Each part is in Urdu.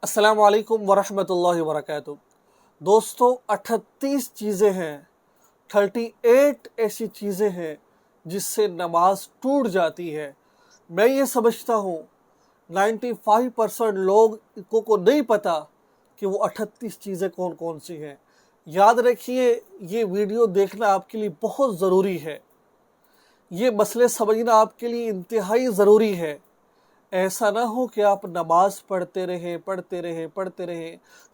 السلام علیکم ورحمۃ اللہ وبرکاتہ۔ دوستو 38 چیزیں ہیں، 38 ایسی چیزیں ہیں جس سے نماز ٹوٹ جاتی ہے۔ میں یہ سمجھتا ہوں 95% لوگوں کو نہیں پتا کہ وہ 38 چیزیں کون کون سی ہیں۔ یاد رکھیے، یہ ویڈیو دیکھنا آپ کے لیے بہت ضروری ہے، یہ مسئلے سمجھنا آپ کے لیے انتہائی ضروری ہے۔ ایسا نہ ہو کہ آپ نماز پڑھتے رہیں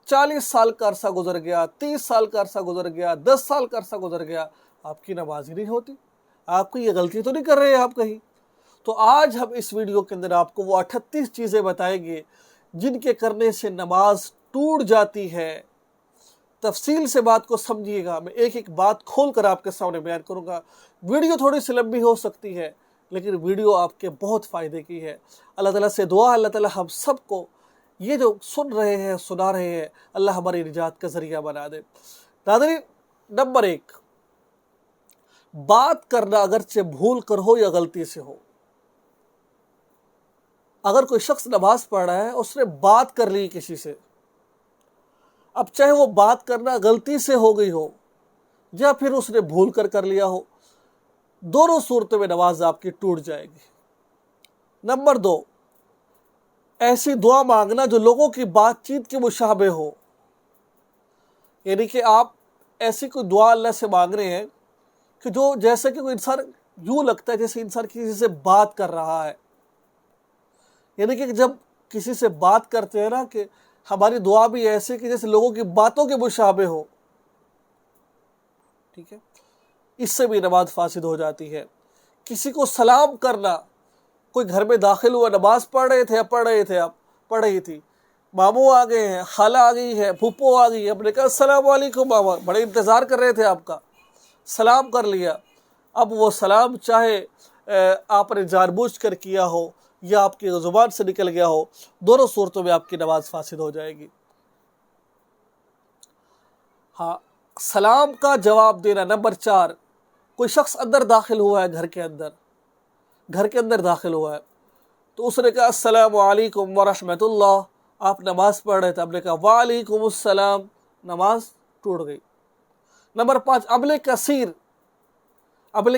40 سال کا عرصہ گزر گیا، 30 سال کا عرصہ گزر گیا، 10 سال کا عرصہ گزر گیا، آپ کی نماز ہی نہیں ہوتی۔ آپ کو یہ غلطی تو نہیں کر رہے ہیں آپ کہیں؟ تو آج ہم اس ویڈیو کے اندر آپ کو وہ 38 چیزیں بتائیں گے جن کے کرنے سے نماز ٹوٹ جاتی ہے۔ تفصیل سے بات کو سمجھیے گا، میں ایک ایک بات کھول کر آپ کے سامنے بیان کروں گا۔ ویڈیو تھوڑی سی لمبی ہو سکتی ہے لیکن ویڈیو آپ کے بہت فائدے کی ہے۔ اللہ تعالیٰ سے دعا، اللہ تعالیٰ ہم سب کو یہ جو سن رہے ہیں، سنا رہے ہیں، اللہ ہماری نجات کا ذریعہ بنا دے۔ ناظرین، نمبر 1، بات کرنا اگرچہ بھول کر ہو یا غلطی سے ہو۔ اگر کوئی شخص نماز پڑھ رہا ہے، اس نے بات کر لی کسی سے، اب چاہے وہ بات کرنا غلطی سے ہو گئی ہو یا پھر اس نے بھول کر لیا ہو، دونوں صورتوں میں نماز آپ کی ٹوٹ جائے گی۔ نمبر 2، ایسی دعا مانگنا جو لوگوں کی بات چیت کے مشابہ ہو، یعنی کہ آپ ایسی کوئی دعا اللہ سے مانگ رہے ہیں کہ جو جیسے کہ کوئی انسان یوں لگتا ہے جیسے انسان کسی سے بات کر رہا ہے، یعنی کہ جب کسی سے بات کرتے ہیں نا کہ ہماری دعا بھی ایسے کہ جیسے لوگوں کی باتوں کے مشابہ ہو، ٹھیک ہے، اس سے بھی نماز فاسد ہو جاتی ہے۔ کسی کو سلام کرنا، کوئی گھر میں داخل ہوا، نماز پڑھ رہی تھی، ماموں آ گئے ہیں، خالہ آ گئی ہے، پھوپھو آ گئی ہے، آپ نے کہا السلام علیکم ماما، بڑے انتظار کر رہے تھے آپ کا، سلام کر لیا۔ اب وہ سلام چاہے آپ نے جان بوجھ کر کیا ہو یا آپ کی زبان سے نکل گیا ہو، دونوں صورتوں میں آپ کی نماز فاسد ہو جائے گی۔ ہاں، سلام کا جواب دینا۔ نمبر 4، کوئی شخص اندر داخل ہوا ہے، گھر کے اندر داخل ہوا ہے، تو اس نے کہا السلام علیکم ورحمۃ اللہ، آپ نماز پڑھ رہے تھے، آپ نے کہا وعلیکم السلام، نماز ٹوٹ گئی۔ نمبر 5، ابل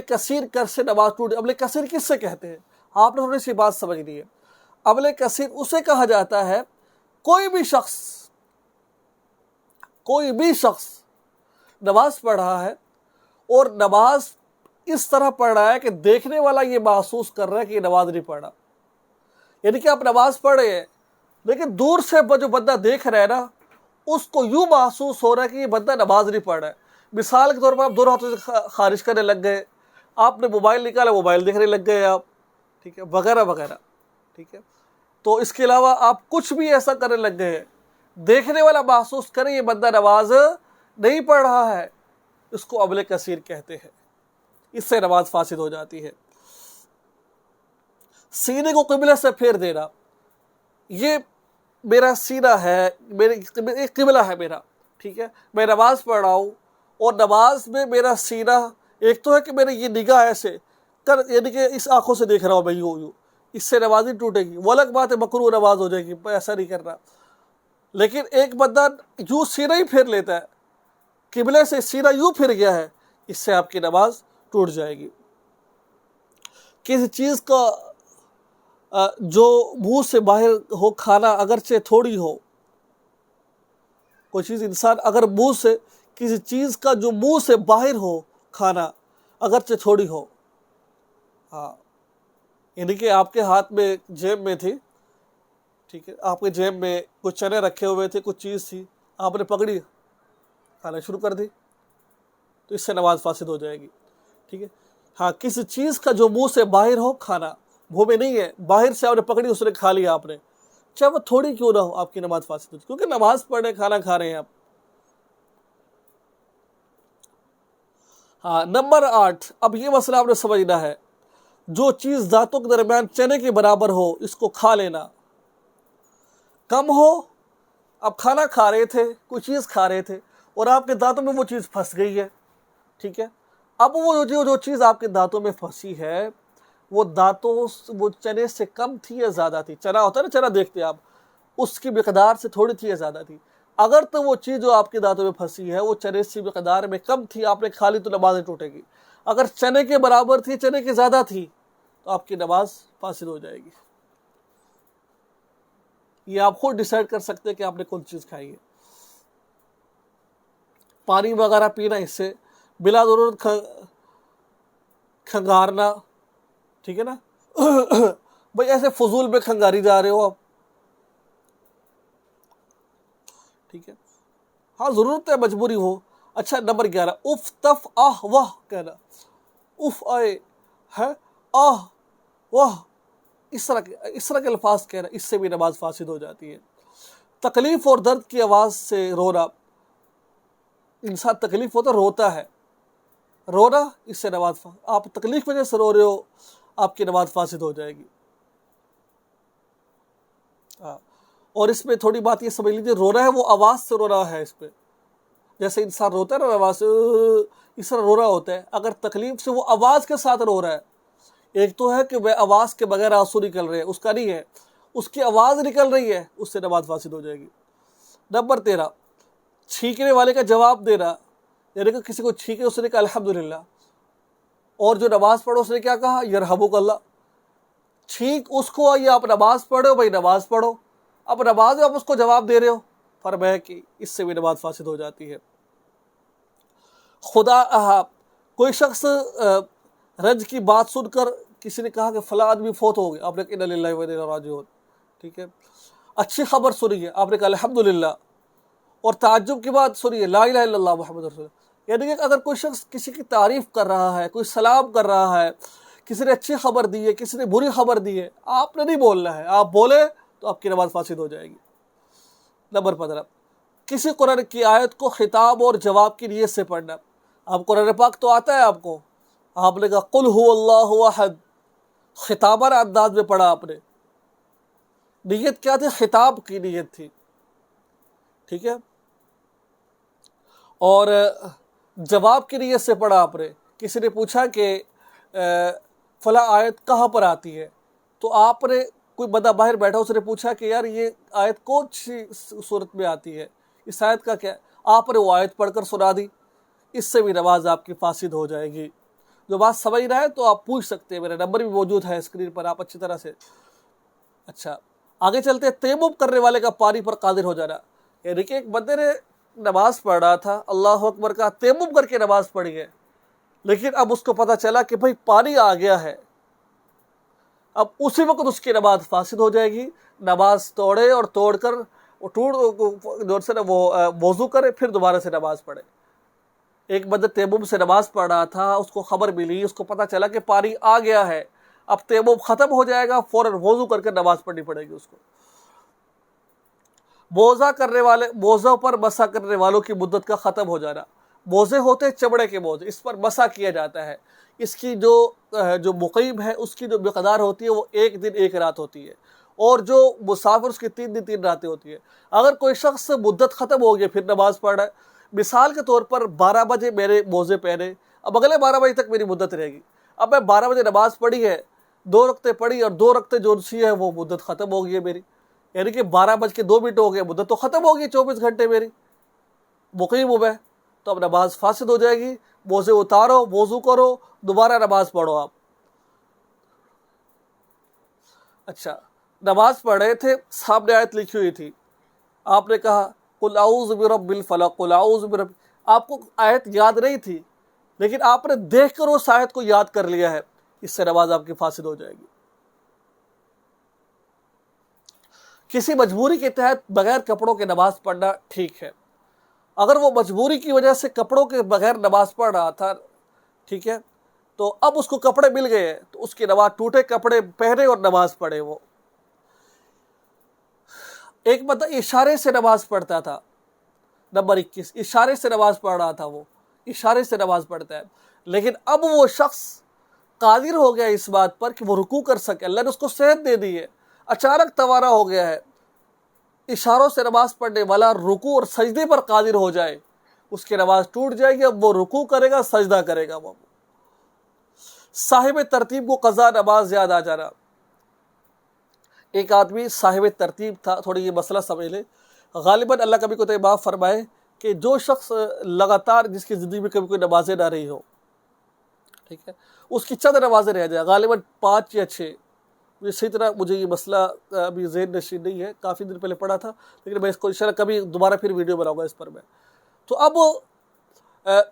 کثیر کر سے نماز ٹوٹ۔ ابل کثیر کس سے کہتے ہیں؟ آپ نے تھوڑی سی بات سمجھنی ہے۔ ابل کثیر اسے کہا جاتا ہے کوئی بھی شخص نماز پڑھ رہا ہے اور نماز اس طرح پڑھ رہا ہے کہ دیکھنے والا یہ محسوس کر رہا ہے کہ یہ نماز نہیں پڑھ رہا، یعنی کہ آپ نماز پڑھ رہے ہیں لیکن دور سے جو بندہ دیکھ رہا ہے نا، اس کو یوں محسوس ہو رہا ہے کہ یہ بندہ نماز نہیں پڑھ رہا ہے۔ مثال کے طور پر آپ دونوں ہاتھوں سے خارج کرنے لگ گئے، آپ نے موبائل نکالا، موبائل دیکھنے لگ گئے آپ، ٹھیک ہے، وغیرہ وغیرہ، ٹھیک ہے۔ تو اس کے علاوہ آپ کچھ بھی ایسا کرنے لگ گئے ہیں، دیکھنے والا محسوس کرے یہ بندہ نماز نہیں پڑھ رہا ہے، اس کو ابل کثیر کہتے ہیں۔ اس سے نماز فاسد ہو جاتی ہے۔ سینے کو قبلہ سے پھیر دینا، یہ میرا سینہ ہے، ایک قبلہ ہے میرا، ٹھیک ہے، میں نماز پڑھ رہا ہوں اور نماز میں میرا سینہ ایک تو ہے کہ میری یہ نگاہ ایسے یعنی کہ اس آنکھوں سے دیکھ رہا ہوں میں یوں، اس سے نماز نہیں ٹوٹے گی، وہ الگ بات ہے، مکروہ نماز ہو جائے گی، ایسا نہیں کرنا۔ لیکن ایک بندہ یوں سینہ ہی پھیر لیتا ہے، قبلے سے سینہ یوں پھر گیا ہے، اس سے آپ کی نماز ٹوٹ جائے گی۔ کسی چیز کا جو منہ سے باہر ہو کھانا، اگرچہ تھوڑی ہو، کوئی چیز انسان اگر کسی چیز کا جو منہ سے باہر ہو کھانا، اگرچہ تھوڑی ہو، ہاں، یعنی کہ آپ کے ہاتھ میں جیب میں تھی، ٹھیک ہے، آپ کے جیب میں کچھ چنے رکھے ہوئے تھے، کچھ چیز تھی، آپ نے پکڑی، کھانا شروع کر دی، تو اس سے نماز فاسد ہو جائے گی، ٹھیک ہے۔ ہاں، کسی چیز کا جو منہ سے باہر ہو کھانا، منہ میں نہیں ہے، باہر سے آپ نے پکڑی، اس نے کھا لیا آپ نے، چاہے وہ تھوڑی کیوں نہ ہو، آپ کی نماز فاسد ہوتی، کیونکہ نماز پڑھنے کھانا کھا رہے ہیں آپ۔ ہاں، نمبر 8، اب یہ مسئلہ آپ نے سمجھنا ہے، جو چیز دانتوں کے درمیان چنے کے برابر ہو، اس کو کھا لینا۔ کم ہو، اب کھانا کھا رہے تھے، کوئی چیز کھا رہے تھے اور آپ کے دانتوں میں وہ چیز پھنس گئی ہے، ٹھیک ہے، اب وہ جو چیز آپ کے دانتوں میں پھنسی ہے، وہ چنے سے کم تھی یا زیادہ تھی؟ چنا ہوتا ہے نا، چنا دیکھتے آپ، اس کی مقدار سے تھوڑی تھی یا زیادہ تھی؟ اگر تو وہ چیز جو آپ کے دانتوں میں پھنسی ہے وہ چنے سی مقدار میں کم تھی، آپ نے کھا لی تو نماز نہیں ٹوٹے گی۔ اگر چنے کے برابر تھی، چنے کے زیادہ تھی، تو آپ کی نماز فاسد ہو جائے گی۔ یہ آپ خود ڈیسائیڈ کر سکتے ہیں کہ آپ نے کون چیز کھائی ہے۔ پانی وغیرہ پینا، اس سے بلا ضرورت کھنگارنا، ٹھیک ہے نا بھائی ایسے فضول میں کھنگاری جا رہے ہو آپ، ٹھیک ہے، ہاں ضرورت ہے، مجبوری ہو۔ اچھا نمبر 11، اف تف آہ واہ کہنا، اف آئے ہے، آہ واہ، اس طرح کے الفاظ کہنا، اس سے بھی نماز فاسد ہو جاتی ہے۔ تکلیف اور درد کی آواز سے رونا، انسان تکلیف ہوتا روتا ہے، رونا اس سے نماز آپ تکلیف کی وجہ سے رو رہے ہو، آپ کی نماز فاسد ہو جائے گی۔ اور اس میں تھوڑی بات یہ سمجھ لیجیے، رونا ہے وہ آواز سے رونا ہے، اس پہ جیسے انسان روتا ہے نا آواز سے، اس طرح رونا ہوتا ہے۔ اگر تکلیف سے وہ آواز کے ساتھ رو رہا ہے، ایک تو ہے کہ وہ آواز کے بغیر آنسو نکل رہے ہیں، اس کا نہیں ہے، اس کی آواز نکل رہی ہے، اس سے نماز فاسد ہو جائے گی۔ نمبر 13، چھینکنے والے کا جواب دینا، یعنی کہ کسی کو چھینکے اس نے کہا الحمدللہ، اور جو نماز پڑھو اس نے کیا کہا یرحمک اللہ۔ چھینک اس کو، یا آپ نماز پڑھو بھائی نماز پڑھو، اب نماز میں آپ اس کو جواب دے رہے ہو، فرمایا کہ اس سے بھی نماز فاسد ہو جاتی ہے۔ کوئی شخص رنج کی بات سن کر کسی نے کہا کہ فلاں آدمی فوت ہو گیا، آپ نے کہا انا للہ و انا الیہ راجعون، ٹھیک ہے، اچھی خبر سنی ہے، آپ نے کہا الحمدللہ، اور تعجب کی بات سنی ہے لا الہ الا اللہ محمد رسول اللہ۔ یعنی کہ اگر کوئی شخص کسی کی تعریف کر رہا ہے، کوئی سلام کر رہا ہے، کسی نے اچھی خبر دی ہے، کسی نے بری خبر دی ہے، آپ نے نہیں بولنا ہے، آپ بولے تو آپ کی نماز فاسد ہو جائے گی۔ نمبر 15، کسی قرآن کی آیت کو خطاب اور جواب کی نیت سے پڑھنا۔ اب قرآن پاک تو آتا ہے آپ کو، آپ نے کہا قل هو اللہ احد، خطابانہ انداز میں پڑھا آپ نے، نیت کیا تھی؟ خطاب کی نیت تھی، ٹھیک ہے، اور جواب کی نیت سے پڑھا آپ نے۔ کسی نے پوچھا کہ فلاں آیت کہاں پر آتی ہے، تو آپ نے، کوئی بندہ باہر بیٹھا اس نے پوچھا کہ یار یہ آیت کون سی صورت میں آتی ہے، اس آیت کا کیا، آپ نے وہ آیت پڑھ کر سنا دی، اس سے بھی نماز آپ کی فاسد ہو جائے گی۔ جو بات سمجھ رہا ہے تو آپ پوچھ سکتے ہیں، میرا نمبر بھی موجود ہے اسکرین پر، آپ اچھی طرح سے۔ اچھا آگے چلتے ہیں، تیمم کرنے والے کا پانی پر قادر ہو جانا، یعنی کہ ایک بندے نے نماز پڑھ رہا تھا، اللہ اکبر کا تیمم کر کے نماز پڑھی ہے، لیکن اب اس کو پتہ چلا کہ بھائی پانی آ گیا ہے، اب اسی وقت اس کی نماز فاسد ہو جائے گی۔ نماز توڑے اور توڑ کر وہ وضو کرے، پھر دوبارہ سے نماز پڑھے۔ ایک بندہ تیمم سے نماز پڑھ رہا تھا، اس کو خبر ملی، اس کو پتہ چلا کہ پانی آ گیا ہے، اب تیمم ختم ہو جائے گا، فوراً وضو کر کے نماز پڑھنی پڑے گی اس کو۔ موزوں پر مسح کرنے والوں کی مدت کا ختم ہو جانا۔ موزے ہوتے ہیں چمڑے کے موزے، اس پر مسح کیا جاتا ہے، اس کی جو مقیم ہے اس کی جو مقدار ہوتی ہے وہ 1 دن 1 رات ہوتی ہے، اور جو مسافر اس کی 3 دن 3 راتیں ہوتی ہے۔ اگر کوئی شخص مدت ختم ہو گئی پھر نماز پڑھ رہا ہے، مثال کے طور پر 12 بجے میرے موزے پہنے، اب اگلے 12 بجے تک میری مدت رہے گی، اب میں 12 بجے نماز پڑھی ہے، 2 رکعتیں پڑھی، اور 2 رکعتیں جو سی ہے وہ مدت ختم ہو گئی ہے میری، یعنی کہ 12:02 ہو گئے، مدت تو ختم ہو گئی، 24 گھنٹے میری مقیم ہوں میں، تو اب نماز فاسد ہو جائے گی۔ موزے اتارو، وضو کرو، دوبارہ نماز پڑھو آپ۔ اچھا نماز پڑھ رہے تھے، سامنے آیت لکھی ہوئی تھی، آپ نے کہا قل اعوذ برب الفلق، قل اعوذ برب، آپ کو آیت یاد نہیں تھی، لیکن آپ نے دیکھ کر اس آیت کو یاد کر لیا ہے، اس سے نماز آپ کی فاسد ہو جائے گی۔ کسی مجبوری کے تحت بغیر کپڑوں کے نماز پڑھنا ٹھیک ہے۔ اگر وہ مجبوری کی وجہ سے کپڑوں کے بغیر نماز پڑھ رہا تھا، ٹھیک ہے، تو اب اس کو کپڑے مل گئے ہیں تو اس کی نماز، ٹوٹے کپڑے پہنے اور نماز پڑھے وہ۔ ایک بندہ اشارے سے نماز پڑھتا تھا، نمبر 21، اشارے سے نماز پڑھ رہا تھا، وہ اشارے سے نماز پڑھتا ہے، لیکن اب وہ شخص قادر ہو گیا اس بات پر کہ وہ رکوع کر سکے، اللہ نے اس کو صحت دے دی ہے، اچانک توارا ہو گیا ہے، اشاروں سے نماز پڑھنے والا رکوع اور سجدے پر قادر ہو جائے، اس کی نماز ٹوٹ جائے گی، اب وہ رکوع کرے گا، سجدہ کرے گا۔ وہ صاحب ترتیب کو قضا نماز یاد آ جانا، ایک آدمی صاحب ترتیب تھا، تھوڑی یہ مسئلہ سمجھ لیں. غالباً اللہ کبھی کو تو معاف فرمائے کہ جو شخص لگاتار جس کی زندگی میں کبھی کوئی نمازیں نہ رہی ہو، ٹھیک ہے، اس کی چند نمازیں رہ جائیں، غالباً 5 یا 6. اسی طرح مجھے یہ مسئلہ ابھی ذہن نشین نہیں ہے، کافی دن پہلے پڑھا تھا، لیکن میں اس کو انشاءاللہ کبھی دوبارہ پھر ویڈیو بناؤں گا اس پر میں. تو اب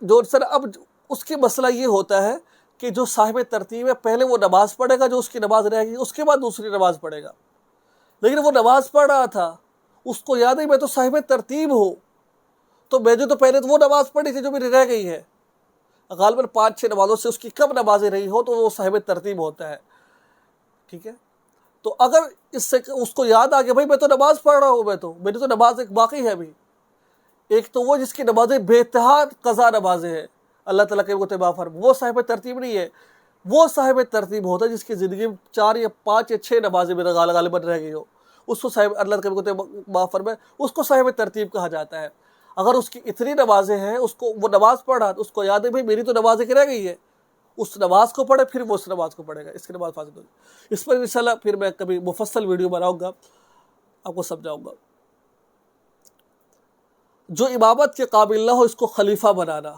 جو سر اب اس کی مسئلہ یہ ہوتا ہے کہ جو صاحب ترتیب ہے پہلے وہ نماز پڑھے گا، جو اس کی نماز رہے گی اس کے بعد دوسری نماز پڑھے گا. لیکن وہ نماز پڑھ رہا تھا، اس کو یاد ہے میں تو صاحب ترتیب ہوں، تو میں جو تو پہلے تو وہ نماز پڑھی تھی جو میری رہ گئی ہے. غالباً 5-6 نمازوں سے اس کی کم نمازیں رہی ہو تو وہ صاحب ترتیب ہوتا ہے. ٹھیک ہے، تو اگر اس کو یاد آ گیا بھائی میں تو نماز پڑھ رہا ہوں، میری تو نماز ایک باقی ہے ابھی. ایک تو وہ جس کی نمازیں بے اتحاد قضا نمازیں ہیں، اللہ تعالیٰ کے وہ صاحب ترتیب نہیں ہے. وہ صاحب ترتیب ہوتا ہے جس کی زندگی میں 4 یا 5 یا 6 نمازیں میرا غالباً رہ گئی ہو، اس کو صاحب اللہ کے معاف فرمائے اس کو صاحب ترتیب کہا جاتا ہے. اگر اس کی اتنی نمازیں ہیں، اس کو وہ نماز پڑھا تو اس کو یاد ہے بھائی میری تو نماز ایک رہ گئی ہے، اس نماز کو پڑھے پھر وہ اس نماز کو پڑھے گا، اس کی نماز فاسد ہوگی. اس پر انشاءاللہ پھر میں کبھی مفصل ویڈیو بناؤں گا، آپ کو سمجھاؤں گا. جو امامت کے قابل نہ ہو اس کو خلیفہ بنانا.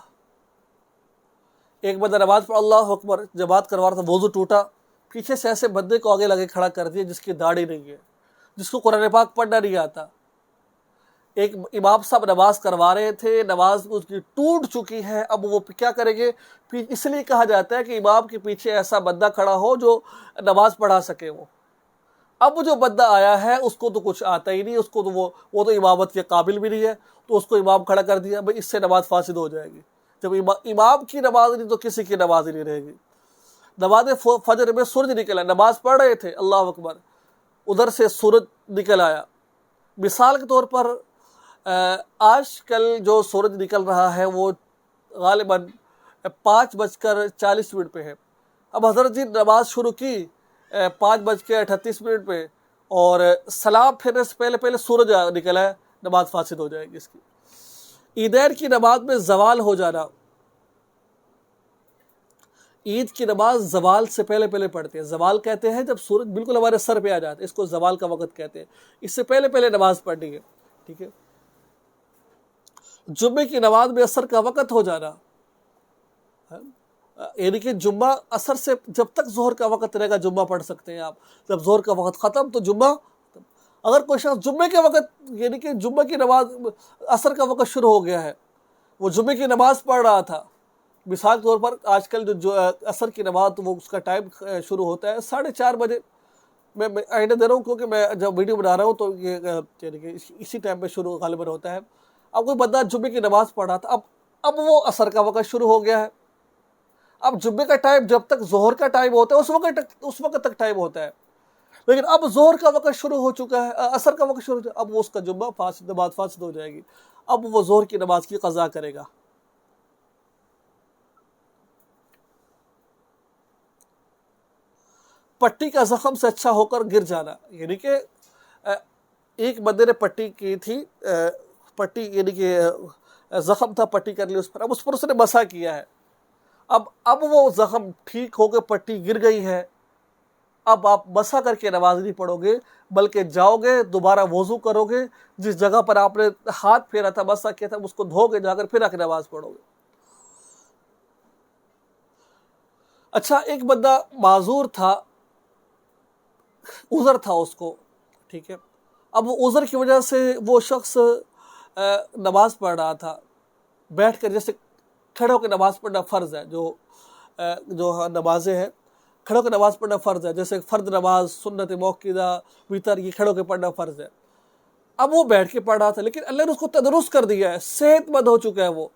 ایک بندہ نماز پڑھ اللہ اکبر جماعت کروا رہا تھا، وضو ٹوٹا، پیچھے سے ایسے بندے کو آگے لگے کھڑا کر دیا جس کی داڑھی نہیں ہے، جس کو قرآن پاک پڑھنا نہیں آتا. ایک امام صاحب نماز کروا رہے تھے، نماز اس کی ٹوٹ چکی ہے، اب وہ کیا کریں گے؟ اس لیے کہا جاتا ہے کہ امام کے پیچھے ایسا بندہ کھڑا ہو جو نماز پڑھا سکے. اب جو بندہ آیا ہے اس کو تو کچھ آتا ہی نہیں، اس کو تو وہ تو امامت کے قابل بھی نہیں ہے، تو اس کو امام کھڑا کر دیا، بھائی اس سے نماز فاسد ہو جائے گی. جب امام کی نماز نہیں تو کسی کی نماز نہیں رہے گی. نماز فجر میں سورج نکلا، نماز پڑھ رہے تھے اللہ اکبر، ادھر سے سورج نکل آیا. مثال کے طور پر آج کل جو سورج نکل رہا ہے وہ غالباً 5:40 پہ ہے. اب حضرت جی نماز شروع کی 5:38 پہ، اور سلام پھرنے سے پہلے پہلے سورج نکلا ہے، نماز فاسد ہو جائے گی اس کی. عیدین کی نماز میں زوال ہو جانا، عید کی نماز زوال سے پہلے پہلے پڑھتے ہیں. زوال کہتے ہیں جب سورج بالکل ہمارے سر پہ آ جاتا ہے، اس کو زوال کا وقت کہتے ہیں. اس سے پہلے پہلے نماز پڑھنی ہے. ٹھیک ہے. جمعے کی نماز میں عصر کا وقت ہو جانا، یعنی کہ جمعہ عصر سے جب تک ظہر کا وقت رہے گا جمعہ پڑھ سکتے ہیں آپ، جب ظہر کا وقت ختم تو جمعہ. اگر کوئی شخص جمعے کے وقت یعنی کہ جمعہ کی نماز عصر کا وقت شروع ہو گیا ہے، وہ جمعے کی نماز پڑھ رہا تھا، مثال کے طور پر آج کل جو عصر کی نماز تو وہ اس کا ٹائم شروع ہوتا ہے 4:30 بجے. میں آئیڈیا دے رہا ہوں کیونکہ میں جب ویڈیو بنا رہا ہوں تو یہ یعنی کہ اسی ٹائم پہ شروع غالباً ہوتا ہے. اب کوئی بندہ جمعے کی نماز پڑھ رہا تھا، اب وہ عصر کا وقت شروع ہو گیا ہے. اب جمعے کا ٹائم جب تک ظہر کا ٹائم ہوتا ہے اس وقت تک ٹائم ہوتا ہے، لیکن اب ظہر کا وقت شروع ہو چکا ہے، عصر کا وقت شروع ہو چکا ہے، اب وہ اس کا جمعہ نماز فاسد ہو جائے گی. اب وہ ظہر کی نماز کی قضا کرے گا. پٹی کا زخم سے اچھا ہو کر گر جانا، یعنی کہ ایک بندے نے پٹی کی تھی، پٹی یعنی کہ زخم تھا، پٹی کر لی اس پر، اب اس پر اس نے مسح کیا ہے. اب وہ زخم ٹھیک ہو کے پٹی گر گئی ہے. اب آپ مسح کر کے نماز نہیں پڑھو گے، بلکہ جاؤ گے دوبارہ وضو کرو گے، جس جگہ پر آپ نے ہاتھ پھیرا تھا مسح کیا تھا اس کو دھو کے جا کر پھر آ کے نماز پڑھو گے. اچھا، ایک بندہ معذور تھا، عذر تھا اس کو، ٹھیک ہے. اب وہ عذر کی وجہ سے وہ شخص نماز پڑھ رہا تھا بیٹھ کر، جیسے کھڑے ہو کے نماز پڑھنا فرض ہے، جو نمازیں ہیں کھڑے ہو کے نماز پڑھنا فرض ہے، جیسے فرض نماز، سنت موقدہ، وتر، یہ کھڑے ہو کے پڑھنا فرض ہے. اب وہ بیٹھ کے پڑھ رہا تھا، لیکن اللہ نے اس کو تندرست کر دیا ہے، صحت مند ہو چکا ہے وہ.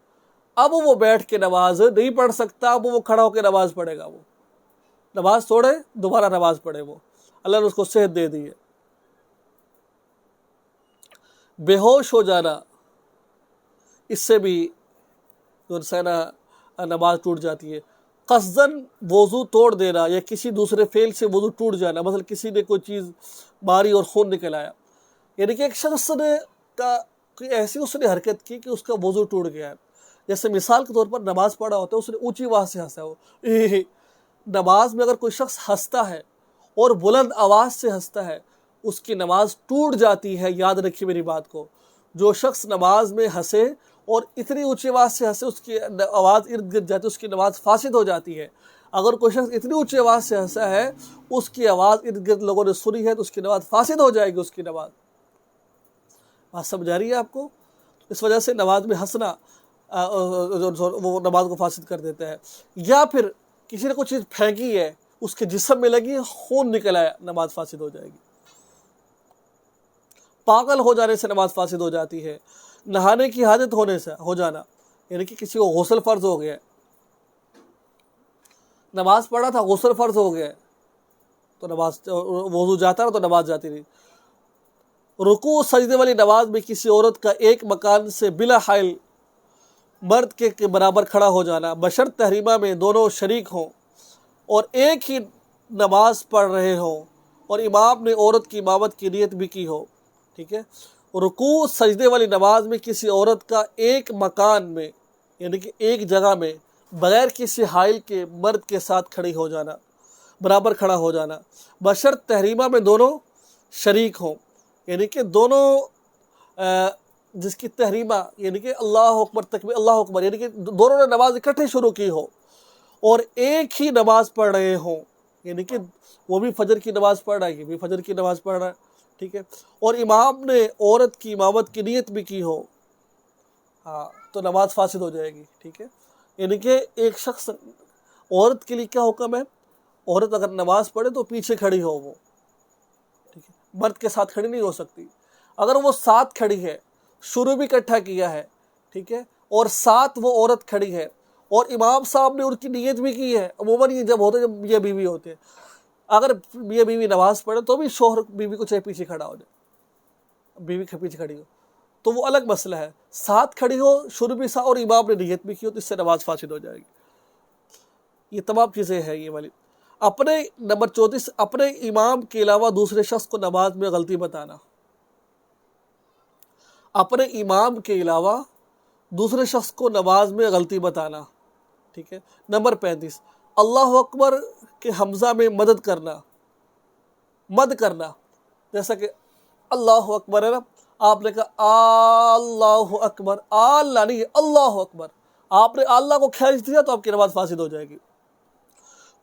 اب وہ بیٹھ کے نماز نہیں پڑھ سکتا، اب وہ کھڑا ہو کے نماز پڑھے گا. وہ نماز توڑے دوبارہ نماز پڑھے، وہ اللہ نے اس کو صحت دے دی ہے. بے ہوش ہو جانا، اس سے بھی نماز ٹوٹ جاتی ہے. قصداً وضو توڑ دینا یا کسی دوسرے فعل سے وضو ٹوٹ جانا، مثلا کسی نے کوئی چیز ماری اور خون نکل آیا، یعنی کہ ایک شخص نے ایسی اس نے حرکت کی کہ اس کا وضو ٹوٹ گیا ہے. جیسے مثال کے طور پر نماز پڑھا ہوتا ہے، اس نے اونچی آواز سے ہنسا ہو. نماز میں اگر کوئی شخص ہنستا ہے اور بلند آواز سے ہنستا ہے اس کی نماز ٹوٹ جاتی ہے۔ یاد رکھیے میری بات کو، جو شخص نماز میں ہنسے اور اتنی اونچی آواز سے ہنسے اس کی آواز ارد گرد جاتی ہے، اس کی نماز فاسد ہو جاتی ہے۔ اگر کوئی شخص اتنی اونچی آواز سے ہنسا ہے، اس کی آواز ارد گرد لوگوں نے سنی ہے، تو اس کی نماز فاسد ہو جائے گی۔ اس کی نماز بات سمجھ آ رہی ہے آپ کو؟ اس وجہ سے نماز میں ہنسنا وہ نماز کو فاسد کر دیتا ہے۔ یا پھر کسی نے کوئی چیز پھینکی ہے، اس کے جسم میں لگی، خون نکل آیا، نماز فاسد ہو جائے گی۔ پاگل ہو جانے سے نماز فاسد ہو جاتی ہے۔ نہانے کی حاجت ہونے سے ہو جانا، یعنی کہ کسی کو غسل فرض ہو گیا ہے، نماز پڑھا تھا، غسل فرض ہو گیا ہے، تو نماز وضو جاتا رہا تو نماز جاتی رہی۔ رکوع سجدے والی نماز میں کسی عورت کا ایک مکان سے بلا حائل مرد کے برابر کھڑا ہو جانا، بشرط تحریمہ میں دونوں شریک ہوں اور ایک ہی نماز پڑھ رہے ہوں اور امام نے عورت کی امامت کی نیت بھی کی ہو، ٹھیک ہے۔ رکوع سجدے والی نماز میں کسی عورت کا ایک مکان میں، یعنی کہ ایک جگہ میں بغیر کسی حائل کے مرد کے ساتھ کھڑی ہو جانا، برابر کھڑا ہو جانا، بشرط تحریمہ میں دونوں شریک ہوں، یعنی کہ دونوں جس کی تحریمہ، یعنی کہ اللہ اکبر تکبیر اللہ اکبر، یعنی کہ دونوں نے نماز اکٹھے شروع کی ہو اور ایک ہی نماز پڑھ رہے ہوں، یعنی کہ وہ بھی فجر کی نماز پڑھ رہا ہے، یہ بھی فجر کی نماز پڑھ رہا ہے، ٹھیک ہے، اور امام نے عورت کی امامت کی نیت بھی کی ہو، ہاں، تو نماز فاسد ہو جائے گی، ٹھیک ہے۔ یعنی کہ ایک شخص، عورت کے لیے کیا حکم ہے؟ عورت اگر نماز پڑھے تو پیچھے کھڑی ہو وہ، ٹھیک ہے، مرد کے ساتھ کھڑی نہیں ہو سکتی۔ اگر وہ ساتھ کھڑی ہے، شروع بھی اکٹھا کیا ہے، ٹھیک ہے، اور ساتھ وہ عورت کھڑی ہے اور امام صاحب نے ان کی نیت بھی کی ہے، عموماً یہ جب ہوتے جب میاں بیوی ہوتے ہیں، اگر میاں بیوی نماز پڑھے تو بھی شوہر بیوی کو چاہے پیچھے کھڑا ہو جائے، بیوی کے پیچھے کھڑی ہو تو وہ الگ مسئلہ ہے، ساتھ کھڑی ہو، شروع بھی ساتھ اور امام نے نیت بھی کی ہو، تو اس سے نماز فاسد ہو جائے گی۔ یہ تمام چیزیں ہیں یہ والی۔ نمبر 34، اپنے امام کے علاوہ دوسرے شخص کو نماز میں غلطی بتانا، اپنے امام کے علاوہ دوسرے شخص کو نماز میں غلطی بتانا، ٹھیک ہے۔ نمبر 35، اللہ اکبر کے حمزہ میں مد کرنا، جیسا کہ اللہ اکبر ہے نا، آپ نے کہا اللہ اکبر، اللہ نہیں، اللہ اکبر، آپ نے اللہ کو کھینچ دیا تو آپ کی نماز فاسد ہو جائے گی۔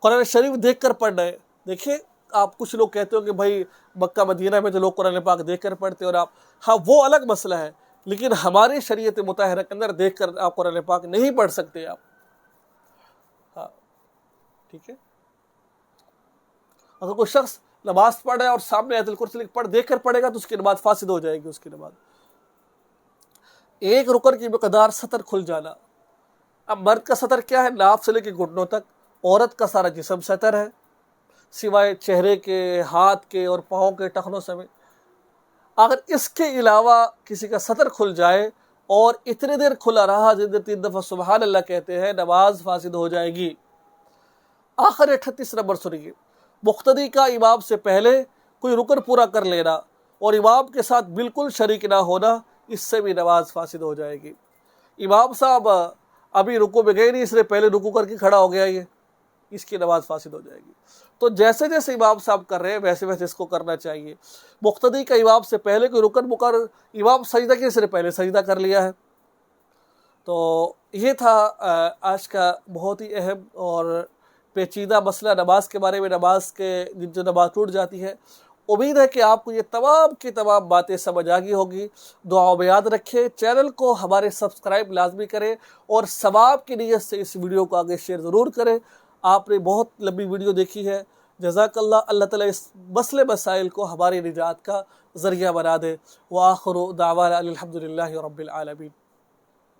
قرآن شریف دیکھ کر پڑھنا ہے۔ دیکھیں، آپ کچھ لوگ کہتے ہو کہ بھائی مکہ مدینہ میں تو لوگ قرآن پاک دیکھ کر پڑھتے اور آپ، ہاں وہ الگ مسئلہ ہے، لیکن ہماری شریعت مطہرہ کے اندر دیکھ کر آپ قرآن پاک نہیں پڑھ سکتے آپ، ہاں، ٹھیک ہے۔ اگر کوئی شخص نماز پڑھ رہا ہے اور سامنے آیت الکرسی دیکھ کر پڑھے گا تو اس کی نماز فاسد ہو جائے گی۔ اس کی نماز، ایک رکن کی مقدار سطر کھل جانا۔ اب مرد کا سطر کیا ہے؟ ناف سے لے کے گھٹنوں تک، عورت کا سارا جسم سطر ہے سوائے چہرے کے، ہاتھ کے اور پاؤں کے ٹخنوں سمیت۔ اگر اس کے علاوہ کسی کا سطر کھل جائے اور اتنے دیر کھلا رہا جتنے دیر 3 دفعہ سبحان اللہ کہتے ہیں، نماز فاسد ہو جائے گی۔ آخر 38 نمبر سنیے، مقتدی کا امام سے پہلے کوئی رکن پورا کر لینا اور امام کے ساتھ بالکل شریک نہ ہونا، اس سے بھی نماز فاسد ہو جائے گی۔ امام صاحب ابھی رکوع میں گئے نہیں، اس لیے پہلے رکوع کر کے کھڑا ہو گیا، یہ اس کی نماز فاسد ہو جائے گی۔ تو جیسے جیسے امام صاحب کر رہے ہیں ویسے ویسے اس کو کرنا چاہیے۔ مقتدی کا امام سے پہلے کوئی رکن مقرر، امام سجدہ کے سے پہلے سجدہ کر لیا ہے۔ تو یہ تھا آج کا بہت ہی اہم اور پیچیدہ مسئلہ نماز کے بارے میں، نماز کے جو نماز ٹوٹ جاتی ہے۔ امید ہے کہ آپ کو یہ تمام کی تمام باتیں سمجھ آ گئی ہوگی۔ دعاؤں میں یاد رکھیں، چینل کو ہمارے سبسکرائب لازمی کریں اور ثواب کی نیت سے اس ویڈیو کو آگے شیئر ضرور کریں۔ آپ نے بہت لمبی ویڈیو دیکھی ہے، جزاک اللہ۔ اللہ تعالیٰ اس مسئلے مسائل کو ہماری نجات کا ذریعہ بنا دے۔ وآخر دعوانا الحمدللہ رب العالمین۔